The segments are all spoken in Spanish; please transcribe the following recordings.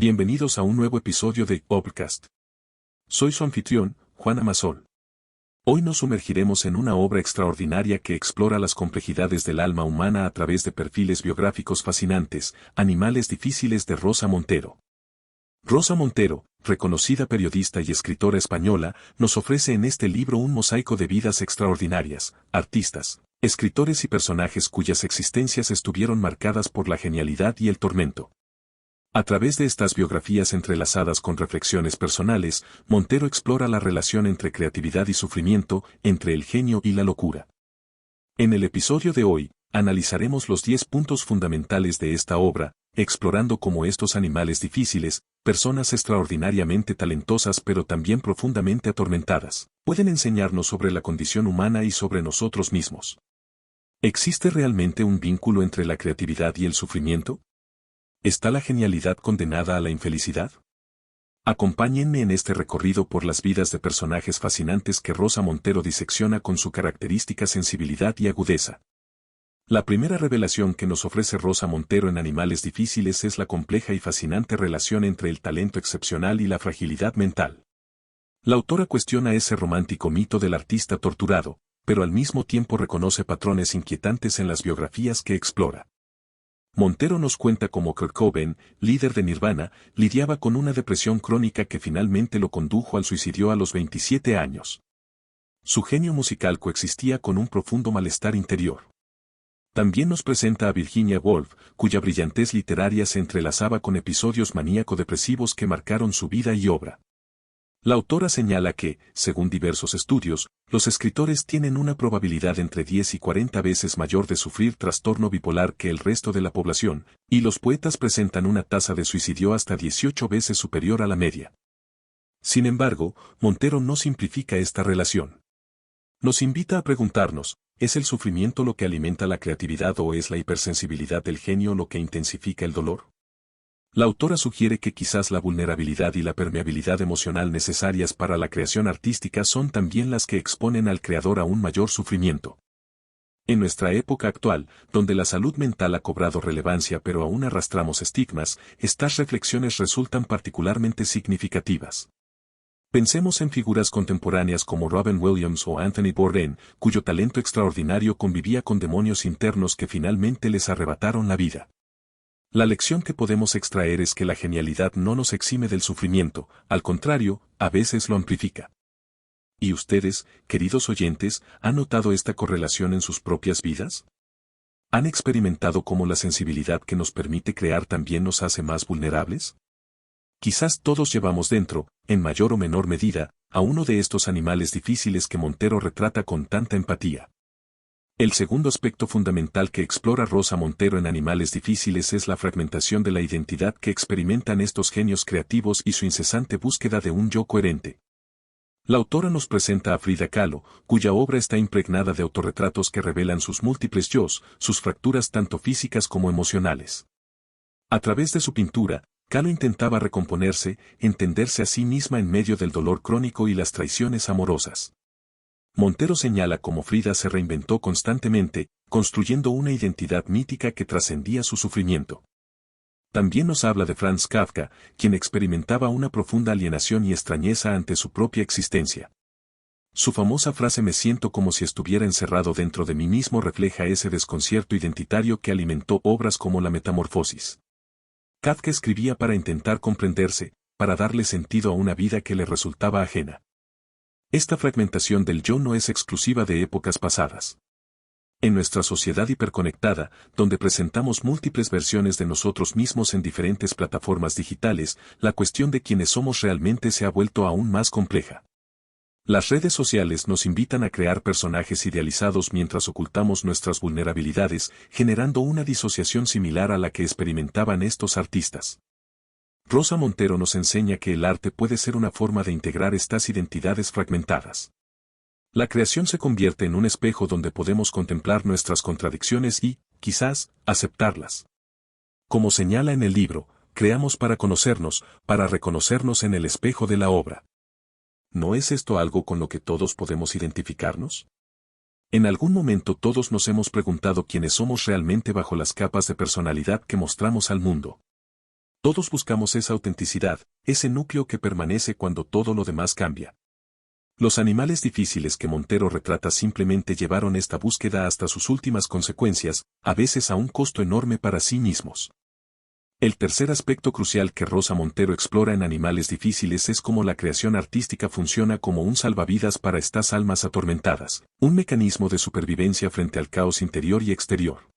Bienvenidos a un nuevo episodio de Obcast. Soy su anfitrión, Juan Amasol. Hoy nos sumergiremos en una obra extraordinaria que explora las complejidades del alma humana a través de perfiles biográficos fascinantes, Animales difíciles de Rosa Montero. Rosa Montero, reconocida periodista y escritora española, nos ofrece en este libro un mosaico de vidas extraordinarias, artistas, escritores y personajes cuyas existencias estuvieron marcadas por la genialidad y el tormento. A través de estas biografías entrelazadas con reflexiones personales, Montero explora la relación entre creatividad y sufrimiento, entre el genio y la locura. En el episodio de hoy, analizaremos los 10 puntos fundamentales de esta obra, explorando cómo estos animales difíciles, personas extraordinariamente talentosas pero también profundamente atormentadas, pueden enseñarnos sobre la condición humana y sobre nosotros mismos. ¿Existe realmente un vínculo entre la creatividad y el sufrimiento? ¿Está la genialidad condenada a la infelicidad? Acompáñenme en este recorrido por las vidas de personajes fascinantes que Rosa Montero disecciona con su característica sensibilidad y agudeza. La primera revelación que nos ofrece Rosa Montero en Animales difíciles es la compleja y fascinante relación entre el talento excepcional y la fragilidad mental. La autora cuestiona ese romántico mito del artista torturado, pero al mismo tiempo reconoce patrones inquietantes en las biografías que explora. Montero nos cuenta cómo Kurt Cobain, líder de Nirvana, lidiaba con una depresión crónica que finalmente lo condujo al suicidio a los 27 años. Su genio musical coexistía con un profundo malestar interior. También nos presenta a Virginia Woolf, cuya brillantez literaria se entrelazaba con episodios maníaco-depresivos que marcaron su vida y obra. La autora señala que, según diversos estudios, los escritores tienen una probabilidad entre 10 y 40 veces mayor de sufrir trastorno bipolar que el resto de la población, y los poetas presentan una tasa de suicidio hasta 18 veces superior a la media. Sin embargo, Montero no simplifica esta relación. Nos invita a preguntarnos, ¿es el sufrimiento lo que alimenta la creatividad o es la hipersensibilidad del genio lo que intensifica el dolor? La autora sugiere que quizás la vulnerabilidad y la permeabilidad emocional necesarias para la creación artística son también las que exponen al creador a un mayor sufrimiento. En nuestra época actual, donde la salud mental ha cobrado relevancia pero aún arrastramos estigmas, estas reflexiones resultan particularmente significativas. Pensemos en figuras contemporáneas como Robin Williams o Anthony Bourdain, cuyo talento extraordinario convivía con demonios internos que finalmente les arrebataron la vida. La lección que podemos extraer es que la genialidad no nos exime del sufrimiento, al contrario, a veces lo amplifica. ¿Y ustedes, queridos oyentes, han notado esta correlación en sus propias vidas? ¿Han experimentado cómo la sensibilidad que nos permite crear también nos hace más vulnerables? Quizás todos llevamos dentro, en mayor o menor medida, a uno de estos animales difíciles que Montero retrata con tanta empatía. El segundo aspecto fundamental que explora Rosa Montero en Animales difíciles es la fragmentación de la identidad que experimentan estos genios creativos y su incesante búsqueda de un yo coherente. La autora nos presenta a Frida Kahlo, cuya obra está impregnada de autorretratos que revelan sus múltiples yos, sus fracturas tanto físicas como emocionales. A través de su pintura, Kahlo intentaba recomponerse, entenderse a sí misma en medio del dolor crónico y las traiciones amorosas. Montero señala cómo Frida se reinventó constantemente, construyendo una identidad mítica que trascendía su sufrimiento. También nos habla de Franz Kafka, quien experimentaba una profunda alienación y extrañeza ante su propia existencia. Su famosa frase "me siento como si estuviera encerrado dentro de mí mismo" refleja ese desconcierto identitario que alimentó obras como La Metamorfosis. Kafka escribía para intentar comprenderse, para darle sentido a una vida que le resultaba ajena. Esta fragmentación del yo no es exclusiva de épocas pasadas. En nuestra sociedad hiperconectada, donde presentamos múltiples versiones de nosotros mismos en diferentes plataformas digitales, la cuestión de quiénes somos realmente se ha vuelto aún más compleja. Las redes sociales nos invitan a crear personajes idealizados mientras ocultamos nuestras vulnerabilidades, generando una disociación similar a la que experimentaban estos artistas. Rosa Montero nos enseña que el arte puede ser una forma de integrar estas identidades fragmentadas. La creación se convierte en un espejo donde podemos contemplar nuestras contradicciones y, quizás, aceptarlas. Como señala en el libro, creamos para conocernos, para reconocernos en el espejo de la obra. ¿No es esto algo con lo que todos podemos identificarnos? En algún momento todos nos hemos preguntado quiénes somos realmente bajo las capas de personalidad que mostramos al mundo. Todos buscamos esa autenticidad, ese núcleo que permanece cuando todo lo demás cambia. Los animales difíciles que Montero retrata simplemente llevaron esta búsqueda hasta sus últimas consecuencias, a veces a un costo enorme para sí mismos. El tercer aspecto crucial que Rosa Montero explora en Animales difíciles es cómo la creación artística funciona como un salvavidas para estas almas atormentadas, un mecanismo de supervivencia frente al caos interior y exterior.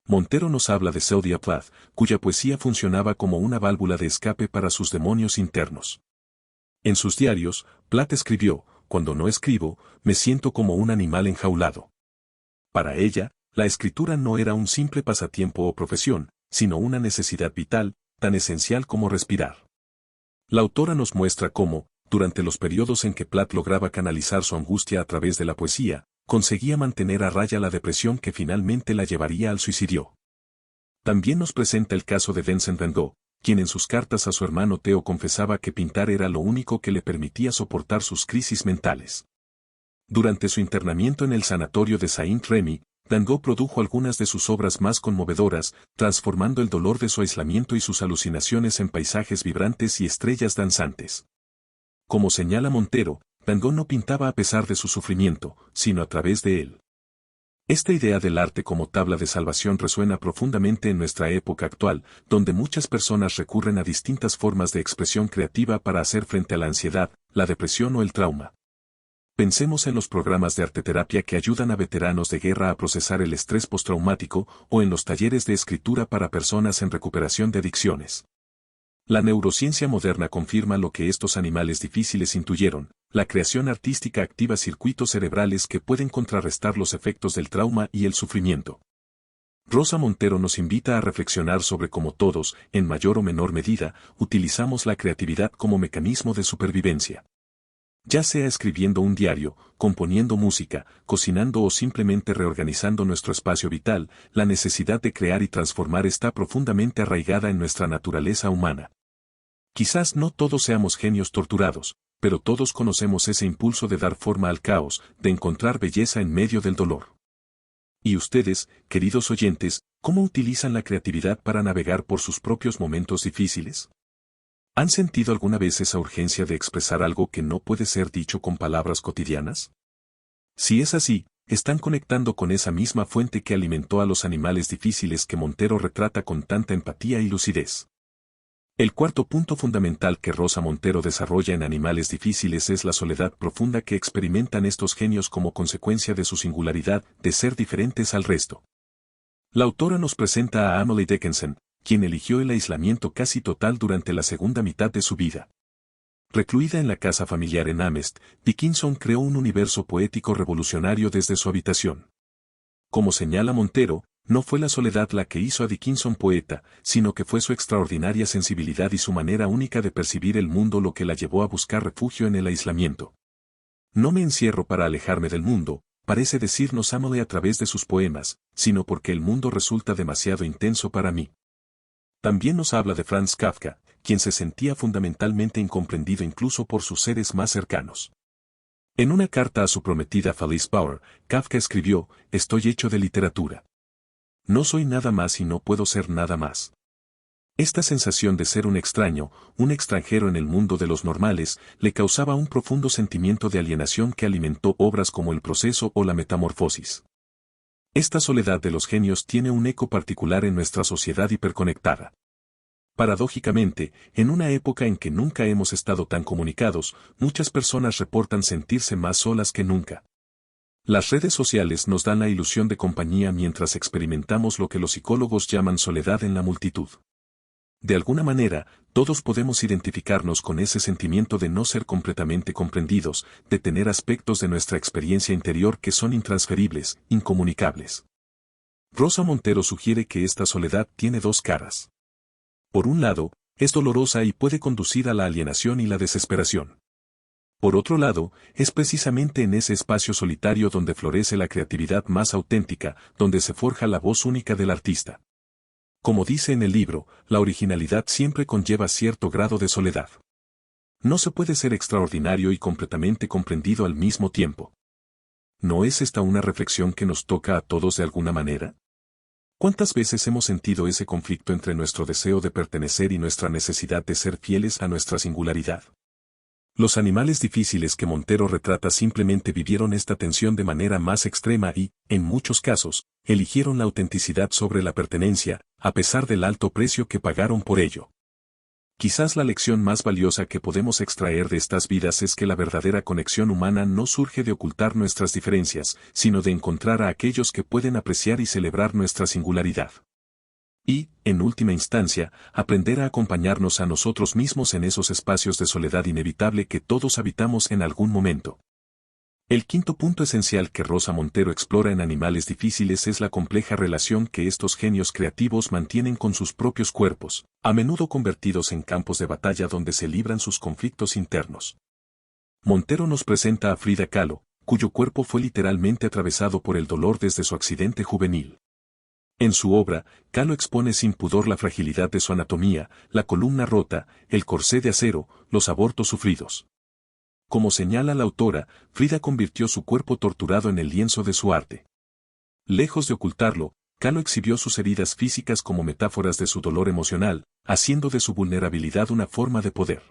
Montero nos habla de Sylvia Plath, cuya poesía funcionaba como una válvula de escape para sus demonios internos. En sus diarios, Plath escribió: "Cuando no escribo, me siento como un animal enjaulado". Para ella, la escritura no era un simple pasatiempo o profesión, sino una necesidad vital, tan esencial como respirar. La autora nos muestra cómo, durante los periodos en que Plath lograba canalizar su angustia a través de la poesía, conseguía mantener a raya la depresión que finalmente la llevaría al suicidio. También nos presenta el caso de Vincent Van Gogh, quien en sus cartas a su hermano Theo confesaba que pintar era lo único que le permitía soportar sus crisis mentales. Durante su internamiento en el sanatorio de Saint-Rémy, Van Gogh produjo algunas de sus obras más conmovedoras, transformando el dolor de su aislamiento y sus alucinaciones en paisajes vibrantes y estrellas danzantes. Como señala Montero, Van Gogh no pintaba a pesar de su sufrimiento, sino a través de él. Esta idea del arte como tabla de salvación resuena profundamente en nuestra época actual, donde muchas personas recurren a distintas formas de expresión creativa para hacer frente a la ansiedad, la depresión o el trauma. Pensemos en los programas de arteterapia que ayudan a veteranos de guerra a procesar el estrés postraumático, o en los talleres de escritura para personas en recuperación de adicciones. La neurociencia moderna confirma lo que estos animales difíciles intuyeron: la creación artística activa circuitos cerebrales que pueden contrarrestar los efectos del trauma y el sufrimiento. Rosa Montero nos invita a reflexionar sobre cómo todos, en mayor o menor medida, utilizamos la creatividad como mecanismo de supervivencia. Ya sea escribiendo un diario, componiendo música, cocinando o simplemente reorganizando nuestro espacio vital, la necesidad de crear y transformar está profundamente arraigada en nuestra naturaleza humana. Quizás no todos seamos genios torturados, pero todos conocemos ese impulso de dar forma al caos, de encontrar belleza en medio del dolor. ¿Y ustedes, queridos oyentes, cómo utilizan la creatividad para navegar por sus propios momentos difíciles? ¿Han sentido alguna vez esa urgencia de expresar algo que no puede ser dicho con palabras cotidianas? Si es así, están conectando con esa misma fuente que alimentó a los animales difíciles que Montero retrata con tanta empatía y lucidez. El cuarto punto fundamental que Rosa Montero desarrolla en Animales difíciles es la soledad profunda que experimentan estos genios como consecuencia de su singularidad de ser diferentes al resto. La autora nos presenta a Emily Dickinson, quien eligió el aislamiento casi total durante la segunda mitad de su vida. Recluida en la casa familiar en Amherst, Dickinson creó un universo poético revolucionario desde su habitación. Como señala Montero, no fue la soledad la que hizo a Dickinson poeta, sino que fue su extraordinaria sensibilidad y su manera única de percibir el mundo lo que la llevó a buscar refugio en el aislamiento. No me encierro para alejarme del mundo, parece decirnos Emily a través de sus poemas, sino porque el mundo resulta demasiado intenso para mí. También nos habla de Franz Kafka, quien se sentía fundamentalmente incomprendido incluso por sus seres más cercanos. En una carta a su prometida Felice Bauer, Kafka escribió: "Estoy hecho de literatura. No soy nada más y no puedo ser nada más". Esta sensación de ser un extraño, un extranjero en el mundo de los normales, le causaba un profundo sentimiento de alienación que alimentó obras como El proceso o La metamorfosis. Esta soledad de los genios tiene un eco particular en nuestra sociedad hiperconectada. Paradójicamente, en una época en que nunca hemos estado tan comunicados, muchas personas reportan sentirse más solas que nunca. Las redes sociales nos dan la ilusión de compañía mientras experimentamos lo que los psicólogos llaman soledad en la multitud. De alguna manera, todos podemos identificarnos con ese sentimiento de no ser completamente comprendidos, de tener aspectos de nuestra experiencia interior que son intransferibles, incomunicables. Rosa Montero sugiere que esta soledad tiene dos caras. Por un lado, es dolorosa y puede conducir a la alienación y la desesperación. Por otro lado, es precisamente en ese espacio solitario donde florece la creatividad más auténtica, donde se forja la voz única del artista. Como dice en el libro, la originalidad siempre conlleva cierto grado de soledad. No se puede ser extraordinario y completamente comprendido al mismo tiempo. ¿No es esta una reflexión que nos toca a todos de alguna manera? ¿Cuántas veces hemos sentido ese conflicto entre nuestro deseo de pertenecer y nuestra necesidad de ser fieles a nuestra singularidad? Los animales difíciles que Montero retrata simplemente vivieron esta tensión de manera más extrema y, en muchos casos, eligieron la autenticidad sobre la pertenencia, a pesar del alto precio que pagaron por ello. Quizás la lección más valiosa que podemos extraer de estas vidas es que la verdadera conexión humana no surge de ocultar nuestras diferencias, sino de encontrar a aquellos que pueden apreciar y celebrar nuestra singularidad. Y, en última instancia, aprender a acompañarnos a nosotros mismos en esos espacios de soledad inevitable que todos habitamos en algún momento. El quinto punto esencial que Rosa Montero explora en Animales difíciles es la compleja relación que estos genios creativos mantienen con sus propios cuerpos, a menudo convertidos en campos de batalla donde se libran sus conflictos internos. Montero nos presenta a Frida Kahlo, cuyo cuerpo fue literalmente atravesado por el dolor desde su accidente juvenil. En su obra, Kahlo expone sin pudor la fragilidad de su anatomía, la columna rota, el corsé de acero, los abortos sufridos. Como señala la autora, Frida convirtió su cuerpo torturado en el lienzo de su arte. Lejos de ocultarlo, Kahlo exhibió sus heridas físicas como metáforas de su dolor emocional, haciendo de su vulnerabilidad una forma de poder.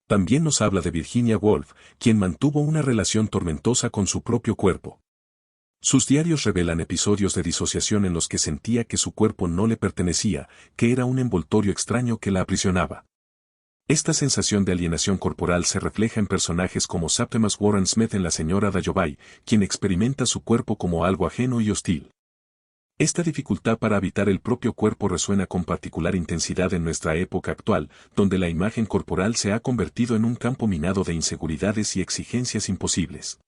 También nos habla de Virginia Woolf, quien mantuvo una relación tormentosa con su propio cuerpo. Sus diarios revelan episodios de disociación en los que sentía que su cuerpo no le pertenecía, que era un envoltorio extraño que la aprisionaba. Esta sensación de alienación corporal se refleja en personajes como Septimus Warren Smith en La señora Dalloway, quien experimenta su cuerpo como algo ajeno y hostil. Esta dificultad para habitar el propio cuerpo resuena con particular intensidad en nuestra época actual, donde la imagen corporal se ha convertido en un campo minado de inseguridades y exigencias imposibles.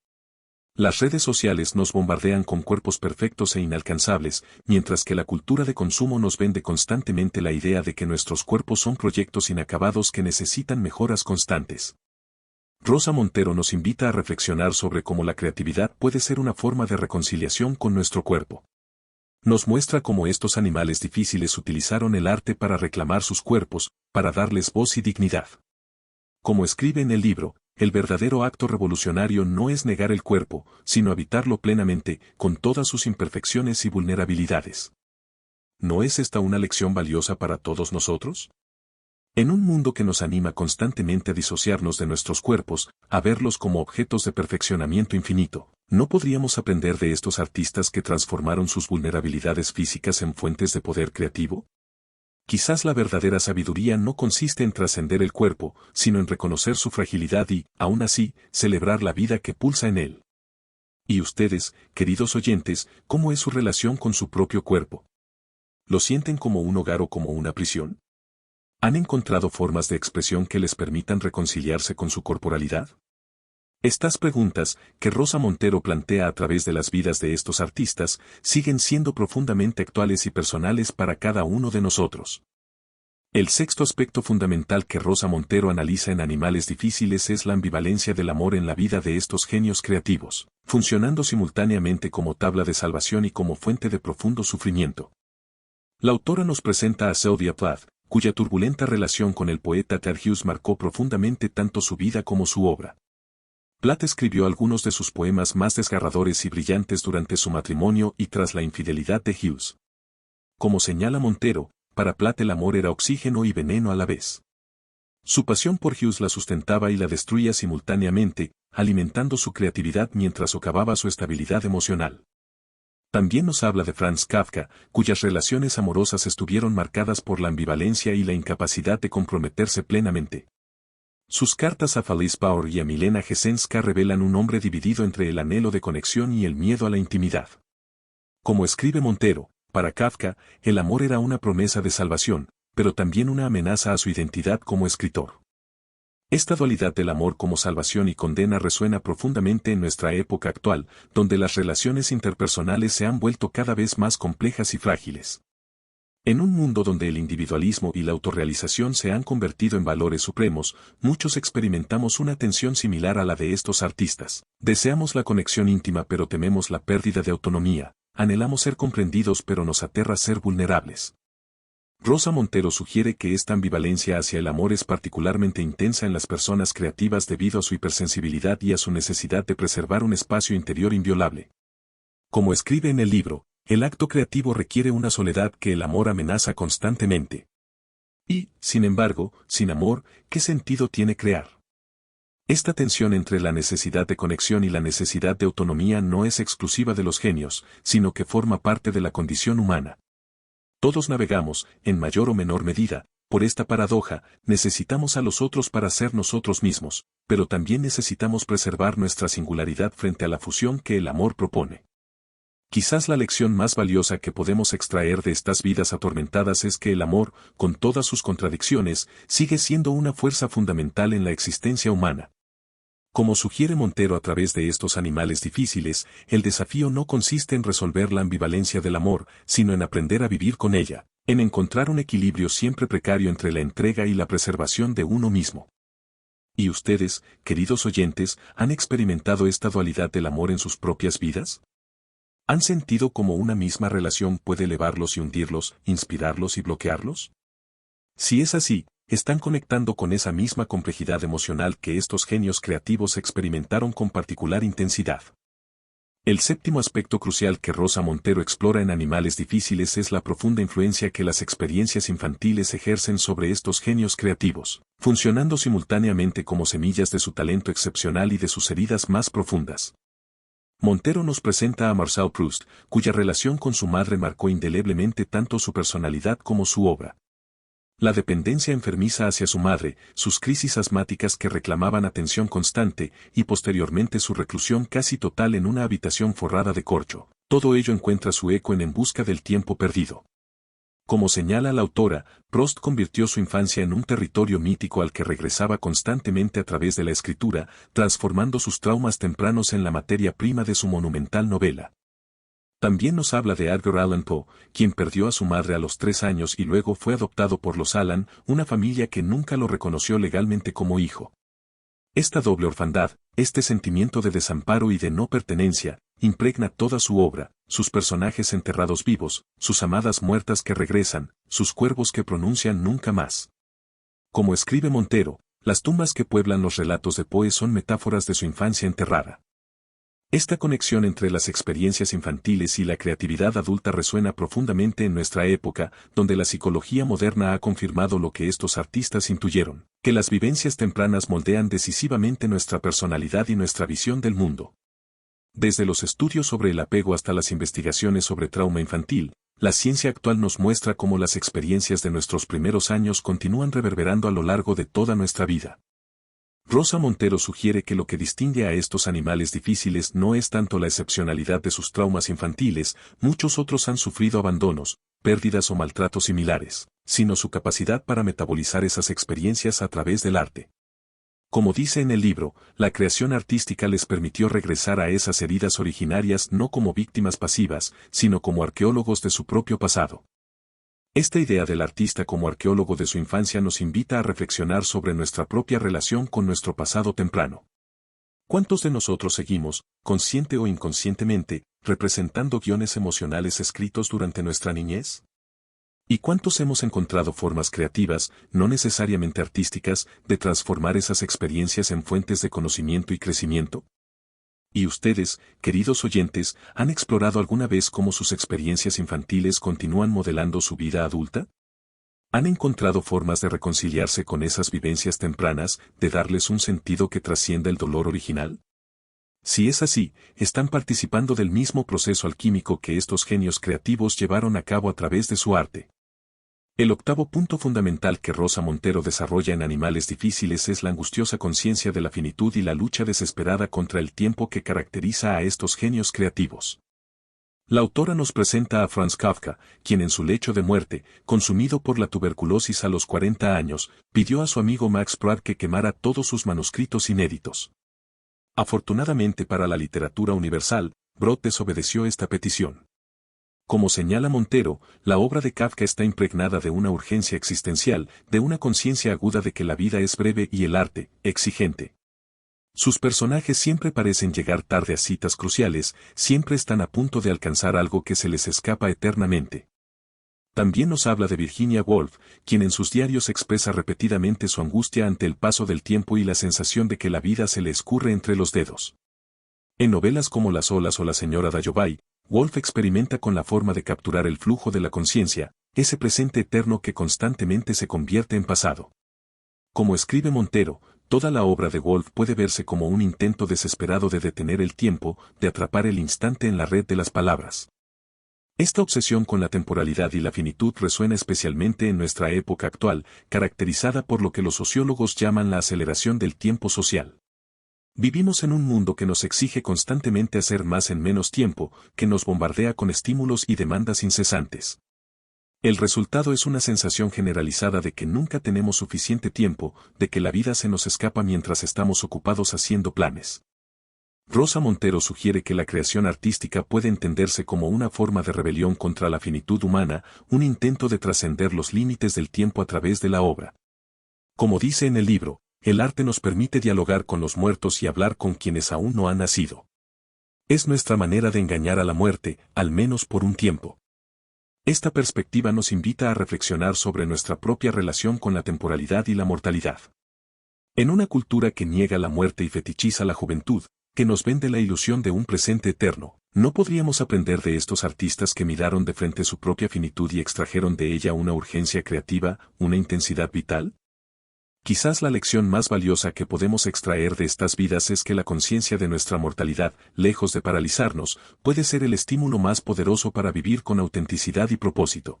Las redes sociales nos bombardean con cuerpos perfectos e inalcanzables, mientras que la cultura de consumo nos vende constantemente la idea de que nuestros cuerpos son proyectos inacabados que necesitan mejoras constantes. Rosa Montero nos invita a reflexionar sobre cómo la creatividad puede ser una forma de reconciliación con nuestro cuerpo. Nos muestra cómo estos animales difíciles utilizaron el arte para reclamar sus cuerpos, para darles voz y dignidad. Como escribe en el libro, el verdadero acto revolucionario no es negar el cuerpo, sino habitarlo plenamente, con todas sus imperfecciones y vulnerabilidades. ¿No es esta una lección valiosa para todos nosotros? En un mundo que nos anima constantemente a disociarnos de nuestros cuerpos, a verlos como objetos de perfeccionamiento infinito, ¿no podríamos aprender de estos artistas que transformaron sus vulnerabilidades físicas en fuentes de poder creativo? Quizás la verdadera sabiduría no consiste en trascender el cuerpo, sino en reconocer su fragilidad y, aún así, celebrar la vida que pulsa en él. ¿Y ustedes, queridos oyentes, cómo es su relación con su propio cuerpo? ¿Lo sienten como un hogar o como una prisión? ¿Han encontrado formas de expresión que les permitan reconciliarse con su corporalidad? Estas preguntas, que Rosa Montero plantea a través de las vidas de estos artistas, siguen siendo profundamente actuales y personales para cada uno de nosotros. El sexto aspecto fundamental que Rosa Montero analiza en Animales difíciles es la ambivalencia del amor en la vida de estos genios creativos, funcionando simultáneamente como tabla de salvación y como fuente de profundo sufrimiento. La autora nos presenta a Sylvia Plath, cuya turbulenta relación con el poeta Ted Hughes marcó profundamente tanto su vida como su obra. Plath escribió algunos de sus poemas más desgarradores y brillantes durante su matrimonio y tras la infidelidad de Hughes. Como señala Montero, para Plath el amor era oxígeno y veneno a la vez. Su pasión por Hughes la sustentaba y la destruía simultáneamente, alimentando su creatividad mientras socavaba su estabilidad emocional. También nos habla de Franz Kafka, cuyas relaciones amorosas estuvieron marcadas por la ambivalencia y la incapacidad de comprometerse plenamente. Sus cartas a Felice Bauer y a Milena Jesenska revelan un hombre dividido entre el anhelo de conexión y el miedo a la intimidad. Como escribe Montero, para Kafka, el amor era una promesa de salvación, pero también una amenaza a su identidad como escritor. Esta dualidad del amor como salvación y condena resuena profundamente en nuestra época actual, donde las relaciones interpersonales se han vuelto cada vez más complejas y frágiles. En un mundo donde el individualismo y la autorrealización se han convertido en valores supremos, muchos experimentamos una tensión similar a la de estos artistas. Deseamos la conexión íntima pero tememos la pérdida de autonomía, anhelamos ser comprendidos pero nos aterra ser vulnerables. Rosa Montero sugiere que esta ambivalencia hacia el amor es particularmente intensa en las personas creativas debido a su hipersensibilidad y a su necesidad de preservar un espacio interior inviolable. Como escribe en el libro, el acto creativo requiere una soledad que el amor amenaza constantemente. Y, sin embargo, sin amor, ¿qué sentido tiene crear? Esta tensión entre la necesidad de conexión y la necesidad de autonomía no es exclusiva de los genios, sino que forma parte de la condición humana. Todos navegamos, en mayor o menor medida, por esta paradoja, necesitamos a los otros para ser nosotros mismos, pero también necesitamos preservar nuestra singularidad frente a la fusión que el amor propone. Quizás la lección más valiosa que podemos extraer de estas vidas atormentadas es que el amor, con todas sus contradicciones, sigue siendo una fuerza fundamental en la existencia humana. Como sugiere Montero a través de estos animales difíciles, el desafío no consiste en resolver la ambivalencia del amor, sino en aprender a vivir con ella, en encontrar un equilibrio siempre precario entre la entrega y la preservación de uno mismo. ¿Y ustedes, queridos oyentes, han experimentado esta dualidad del amor en sus propias vidas? ¿Han sentido cómo una misma relación puede elevarlos y hundirlos, inspirarlos y bloquearlos? Si es así, están conectando con esa misma complejidad emocional que estos genios creativos experimentaron con particular intensidad. El séptimo aspecto crucial que Rosa Montero explora en Animales Difíciles es la profunda influencia que las experiencias infantiles ejercen sobre estos genios creativos, funcionando simultáneamente como semillas de su talento excepcional y de sus heridas más profundas. Montero nos presenta a Marcel Proust, cuya relación con su madre marcó indeleblemente tanto su personalidad como su obra. La dependencia enfermiza hacia su madre, sus crisis asmáticas que reclamaban atención constante, y posteriormente su reclusión casi total en una habitación forrada de corcho, todo ello encuentra su eco en Busca del tiempo perdido. Como señala la autora, Proust convirtió su infancia en un territorio mítico al que regresaba constantemente a través de la escritura, transformando sus traumas tempranos en la materia prima de su monumental novela. También nos habla de Edgar Allan Poe, quien perdió a su madre a los 3 años y luego fue adoptado por los Allan, una familia que nunca lo reconoció legalmente como hijo. Esta doble orfandad, este sentimiento de desamparo y de no pertenencia, impregna toda su obra, sus personajes enterrados vivos, sus amadas muertas que regresan, sus cuervos que pronuncian nunca más. Como escribe Montero, las tumbas que pueblan los relatos de Poe son metáforas de su infancia enterrada. Esta conexión entre las experiencias infantiles y la creatividad adulta resuena profundamente en nuestra época, donde la psicología moderna ha confirmado lo que estos artistas intuyeron, que las vivencias tempranas moldean decisivamente nuestra personalidad y nuestra visión del mundo. Desde los estudios sobre el apego hasta las investigaciones sobre trauma infantil, la ciencia actual nos muestra cómo las experiencias de nuestros primeros años continúan reverberando a lo largo de toda nuestra vida. Rosa Montero sugiere que lo que distingue a estos animales difíciles no es tanto la excepcionalidad de sus traumas infantiles, muchos otros han sufrido abandonos, pérdidas o maltratos similares, sino su capacidad para metabolizar esas experiencias a través del arte. Como dice en el libro, la creación artística les permitió regresar a esas heridas originarias no como víctimas pasivas, sino como arqueólogos de su propio pasado. Esta idea del artista como arqueólogo de su infancia nos invita a reflexionar sobre nuestra propia relación con nuestro pasado temprano. ¿Cuántos de nosotros seguimos, consciente o inconscientemente, representando guiones emocionales escritos durante nuestra niñez? ¿Y cuántos hemos encontrado formas creativas, no necesariamente artísticas, de transformar esas experiencias en fuentes de conocimiento y crecimiento? ¿Y ustedes, queridos oyentes, han explorado alguna vez cómo sus experiencias infantiles continúan modelando su vida adulta? ¿Han encontrado formas de reconciliarse con esas vivencias tempranas, de darles un sentido que trascienda el dolor original? Si es así, están participando del mismo proceso alquímico que estos genios creativos llevaron a cabo a través de su arte. El octavo punto fundamental que Rosa Montero desarrolla en Animales Difíciles es la angustiosa conciencia de la finitud y la lucha desesperada contra el tiempo que caracteriza a estos genios creativos. La autora nos presenta a Franz Kafka, quien en su lecho de muerte, consumido por la tuberculosis a los 40 años, pidió a su amigo Max Brod que quemara todos sus manuscritos inéditos. Afortunadamente para la literatura universal, Brod desobedeció esta petición. Como señala Montero, la obra de Kafka está impregnada de una urgencia existencial, de una conciencia aguda de que la vida es breve y el arte, exigente. Sus personajes siempre parecen llegar tarde a citas cruciales, siempre están a punto de alcanzar algo que se les escapa eternamente. También nos habla de Virginia Woolf, quien en sus diarios expresa repetidamente su angustia ante el paso del tiempo y la sensación de que la vida se le escurre entre los dedos. En novelas como Las olas o La señora Dalloway, Woolf experimenta con la forma de capturar el flujo de la conciencia, ese presente eterno que constantemente se convierte en pasado. Como escribe Montero, toda la obra de Woolf puede verse como un intento desesperado de detener el tiempo, de atrapar el instante en la red de las palabras. Esta obsesión con la temporalidad y la finitud resuena especialmente en nuestra época actual, caracterizada por lo que los sociólogos llaman la aceleración del tiempo social. Vivimos en un mundo que nos exige constantemente hacer más en menos tiempo, que nos bombardea con estímulos y demandas incesantes. El resultado es una sensación generalizada de que nunca tenemos suficiente tiempo, de que la vida se nos escapa mientras estamos ocupados haciendo planes. Rosa Montero sugiere que la creación artística puede entenderse como una forma de rebelión contra la finitud humana, un intento de trascender los límites del tiempo a través de la obra. Como dice en el libro, el arte nos permite dialogar con los muertos y hablar con quienes aún no han nacido. Es nuestra manera de engañar a la muerte, al menos por un tiempo. Esta perspectiva nos invita a reflexionar sobre nuestra propia relación con la temporalidad y la mortalidad. En una cultura que niega la muerte y fetichiza la juventud, que nos vende la ilusión de un presente eterno, ¿no podríamos aprender de estos artistas que miraron de frente su propia finitud y extrajeron de ella una urgencia creativa, una intensidad vital? Quizás la lección más valiosa que podemos extraer de estas vidas es que la conciencia de nuestra mortalidad, lejos de paralizarnos, puede ser el estímulo más poderoso para vivir con autenticidad y propósito.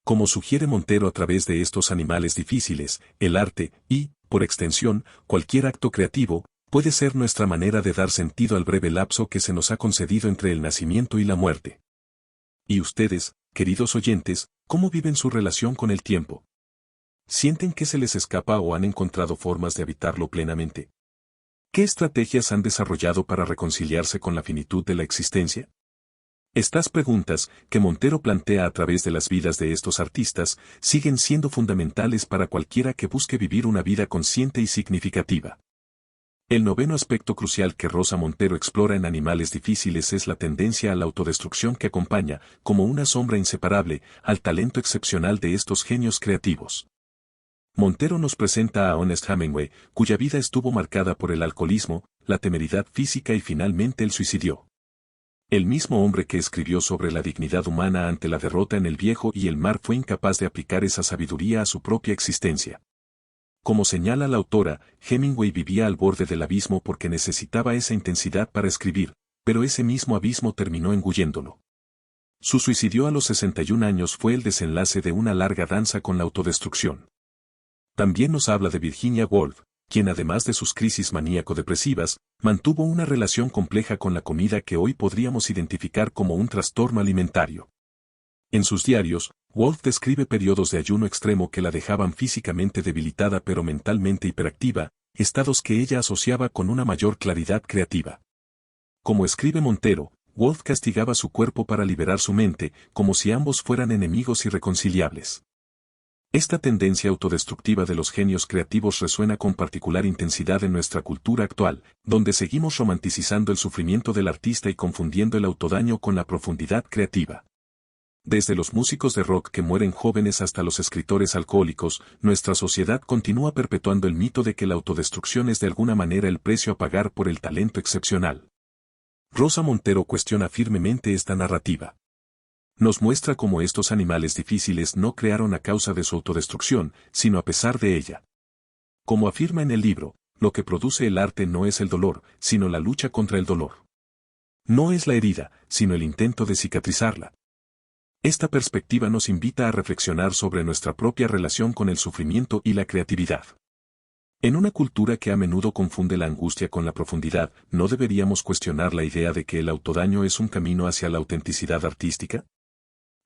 Como sugiere Montero a través de estos animales difíciles, el arte, y, por extensión, cualquier acto creativo, puede ser nuestra manera de dar sentido al breve lapso que se nos ha concedido entre el nacimiento y la muerte. ¿Y ustedes, queridos oyentes, cómo viven su relación con el tiempo? ¿Sienten que se les escapa o han encontrado formas de habitarlo plenamente? ¿Qué estrategias han desarrollado para reconciliarse con la finitud de la existencia? Estas preguntas, que Montero plantea a través de las vidas de estos artistas, siguen siendo fundamentales para cualquiera que busque vivir una vida consciente y significativa. El noveno aspecto crucial que Rosa Montero explora en Animales difíciles es la tendencia a la autodestrucción que acompaña, como una sombra inseparable, al talento excepcional de estos genios creativos. Montero nos presenta a Ernest Hemingway, cuya vida estuvo marcada por el alcoholismo, la temeridad física y finalmente el suicidio. El mismo hombre que escribió sobre la dignidad humana ante la derrota en el viejo y el mar fue incapaz de aplicar esa sabiduría a su propia existencia. Como señala la autora, Hemingway vivía al borde del abismo porque necesitaba esa intensidad para escribir, pero ese mismo abismo terminó engulléndolo. Su suicidio a los 61 años fue el desenlace de una larga danza con la autodestrucción. También nos habla de Virginia Woolf, quien además de sus crisis maníaco-depresivas, mantuvo una relación compleja con la comida que hoy podríamos identificar como un trastorno alimentario. En sus diarios, Woolf describe periodos de ayuno extremo que la dejaban físicamente debilitada pero mentalmente hiperactiva, estados que ella asociaba con una mayor claridad creativa. Como escribe Montero, Woolf castigaba su cuerpo para liberar su mente, como si ambos fueran enemigos irreconciliables. Esta tendencia autodestructiva de los genios creativos resuena con particular intensidad en nuestra cultura actual, donde seguimos romanticizando el sufrimiento del artista y confundiendo el autodaño con la profundidad creativa. Desde los músicos de rock que mueren jóvenes hasta los escritores alcohólicos, nuestra sociedad continúa perpetuando el mito de que la autodestrucción es de alguna manera el precio a pagar por el talento excepcional. Rosa Montero cuestiona firmemente esta narrativa. Nos muestra cómo estos animales difíciles no crearon a causa de su autodestrucción, sino a pesar de ella. Como afirma en el libro, lo que produce el arte no es el dolor, sino la lucha contra el dolor. No es la herida, sino el intento de cicatrizarla. Esta perspectiva nos invita a reflexionar sobre nuestra propia relación con el sufrimiento y la creatividad. En una cultura que a menudo confunde la angustia con la profundidad, ¿no deberíamos cuestionar la idea de que el autodaño es un camino hacia la autenticidad artística?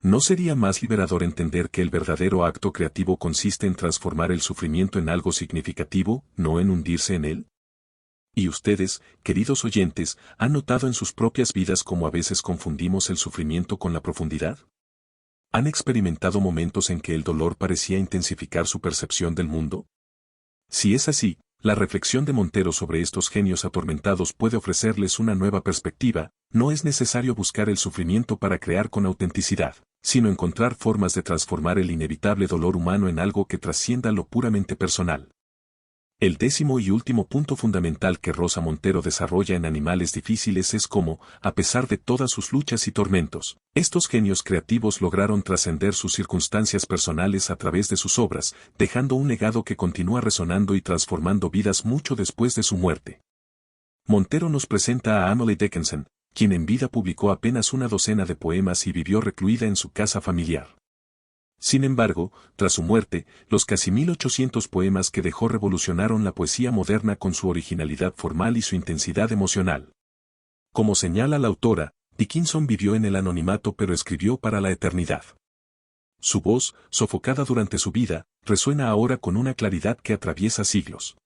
¿No sería más liberador entender que el verdadero acto creativo consiste en transformar el sufrimiento en algo significativo, no en hundirse en él? ¿Y ustedes, queridos oyentes, han notado en sus propias vidas cómo a veces confundimos el sufrimiento con la profundidad? ¿Han experimentado momentos en que el dolor parecía intensificar su percepción del mundo? Si es así, la reflexión de Montero sobre estos genios atormentados puede ofrecerles una nueva perspectiva. No es necesario buscar el sufrimiento para crear con autenticidad, sino encontrar formas de transformar el inevitable dolor humano en algo que trascienda lo puramente personal. El décimo y último punto fundamental que Rosa Montero desarrolla en Animales Difíciles es cómo, a pesar de todas sus luchas y tormentos, estos genios creativos lograron trascender sus circunstancias personales a través de sus obras, dejando un legado que continúa resonando y transformando vidas mucho después de su muerte. Montero nos presenta a Emily Dickinson, quien en vida publicó apenas una docena de poemas y vivió recluida en su casa familiar. Sin embargo, tras su muerte, los casi 1800 poemas que dejó revolucionaron la poesía moderna con su originalidad formal y su intensidad emocional. Como señala la autora, Dickinson vivió en el anonimato pero escribió para la eternidad. Su voz, sofocada durante su vida, resuena ahora con una claridad que atraviesa siglos.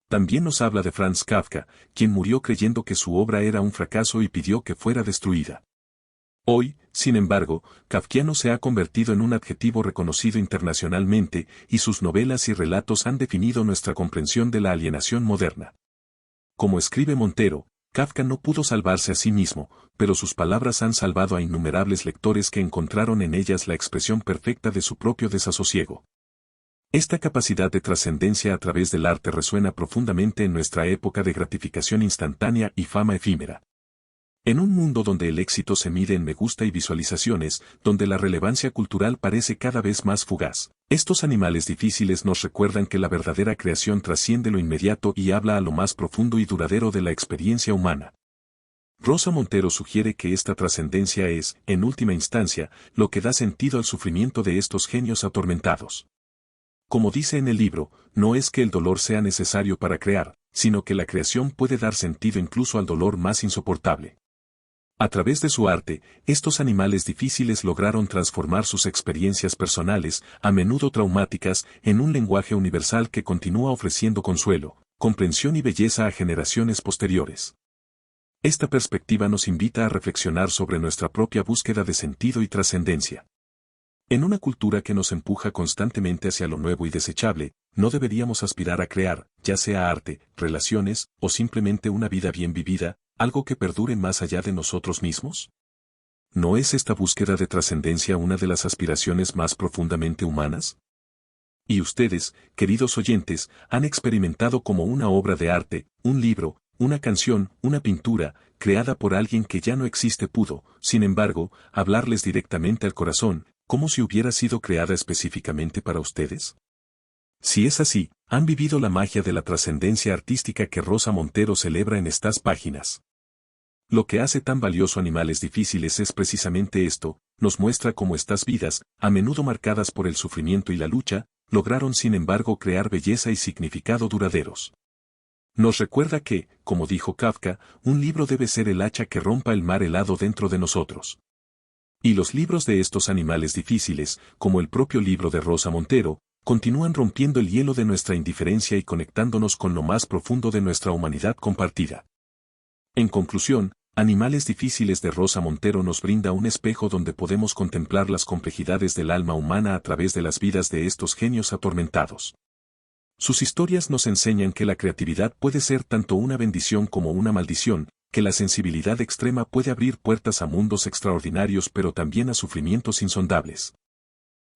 También nos habla de Franz Kafka, quien murió creyendo que su obra era un fracaso y pidió que fuera destruida. Hoy, sin embargo, kafkiano se ha convertido en un adjetivo reconocido internacionalmente, y sus novelas y relatos han definido nuestra comprensión de la alienación moderna. Como escribe Montero, Kafka no pudo salvarse a sí mismo, pero sus palabras han salvado a innumerables lectores que encontraron en ellas la expresión perfecta de su propio desasosiego. Esta capacidad de trascendencia a través del arte resuena profundamente en nuestra época de gratificación instantánea y fama efímera. En un mundo donde el éxito se mide en me gusta y visualizaciones, donde la relevancia cultural parece cada vez más fugaz, estos Animales Difíciles nos recuerdan que la verdadera creación trasciende lo inmediato y habla a lo más profundo y duradero de la experiencia humana. Rosa Montero sugiere que esta trascendencia es, en última instancia, lo que da sentido al sufrimiento de estos genios atormentados. Como dice en el libro, no es que el dolor sea necesario para crear, sino que la creación puede dar sentido incluso al dolor más insoportable. A través de su arte, estos Animales Difíciles lograron transformar sus experiencias personales, a menudo traumáticas, en un lenguaje universal que continúa ofreciendo consuelo, comprensión y belleza a generaciones posteriores. Esta perspectiva nos invita a reflexionar sobre nuestra propia búsqueda de sentido y trascendencia. En una cultura que nos empuja constantemente hacia lo nuevo y desechable, ¿no deberíamos aspirar a crear, ya sea arte, relaciones, o simplemente una vida bien vivida, algo que perdure más allá de nosotros mismos? ¿No es esta búsqueda de trascendencia una de las aspiraciones más profundamente humanas? Y ustedes, queridos oyentes, han experimentado como una obra de arte, un libro, una canción, una pintura, creada por alguien que ya no existe pudo, sin embargo, hablarles directamente al corazón, como si hubiera sido creada específicamente para ustedes? Si es así, han vivido la magia de la trascendencia artística que Rosa Montero celebra en estas páginas. Lo que hace tan valioso Animales Difíciles es precisamente esto, nos muestra cómo estas vidas, a menudo marcadas por el sufrimiento y la lucha, lograron sin embargo crear belleza y significado duraderos. Nos recuerda que, como dijo Kafka, un libro debe ser el hacha que rompa el mar helado dentro de nosotros. Y los libros de estos Animales Difíciles, como el propio libro de Rosa Montero, continúan rompiendo el hielo de nuestra indiferencia y conectándonos con lo más profundo de nuestra humanidad compartida. En conclusión, Animales Difíciles de Rosa Montero nos brinda un espejo donde podemos contemplar las complejidades del alma humana a través de las vidas de estos genios atormentados. Sus historias nos enseñan que la creatividad puede ser tanto una bendición como una maldición, que la sensibilidad extrema puede abrir puertas a mundos extraordinarios pero también a sufrimientos insondables.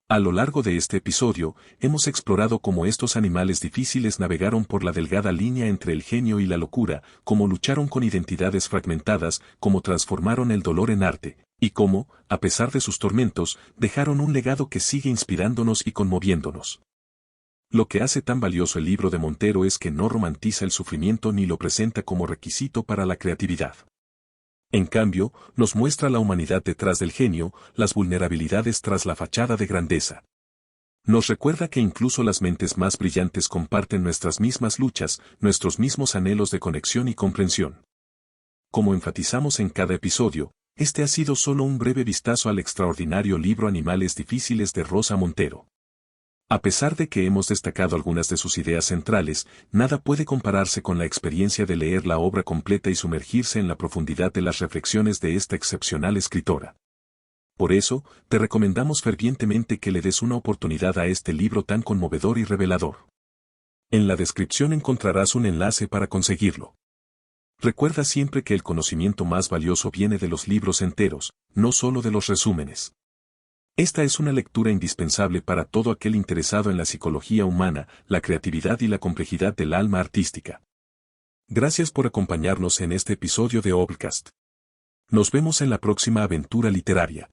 A lo largo de este episodio, hemos explorado cómo estos Animales Difíciles navegaron por la delgada línea entre el genio y la locura, cómo lucharon con identidades fragmentadas, cómo transformaron el dolor en arte, y cómo, a pesar de sus tormentos, dejaron un legado que sigue inspirándonos y conmoviéndonos. Lo que hace tan valioso el libro de Montero es que no romantiza el sufrimiento ni lo presenta como requisito para la creatividad. En cambio, nos muestra la humanidad detrás del genio, las vulnerabilidades tras la fachada de grandeza. Nos recuerda que incluso las mentes más brillantes comparten nuestras mismas luchas, nuestros mismos anhelos de conexión y comprensión. Como enfatizamos en cada episodio, este ha sido solo un breve vistazo al extraordinario libro Animales Difíciles de Rosa Montero. A pesar de que hemos destacado algunas de sus ideas centrales, nada puede compararse con la experiencia de leer la obra completa y sumergirse en la profundidad de las reflexiones de esta excepcional escritora. Por eso, te recomendamos fervientemente que le des una oportunidad a este libro tan conmovedor y revelador. En la descripción encontrarás un enlace para conseguirlo. Recuerda siempre que el conocimiento más valioso viene de los libros enteros, no solo de los resúmenes. Esta es una lectura indispensable para todo aquel interesado en la psicología humana, la creatividad y la complejidad del alma artística. Gracias por acompañarnos en este episodio de Obcast. Nos vemos en la próxima aventura literaria.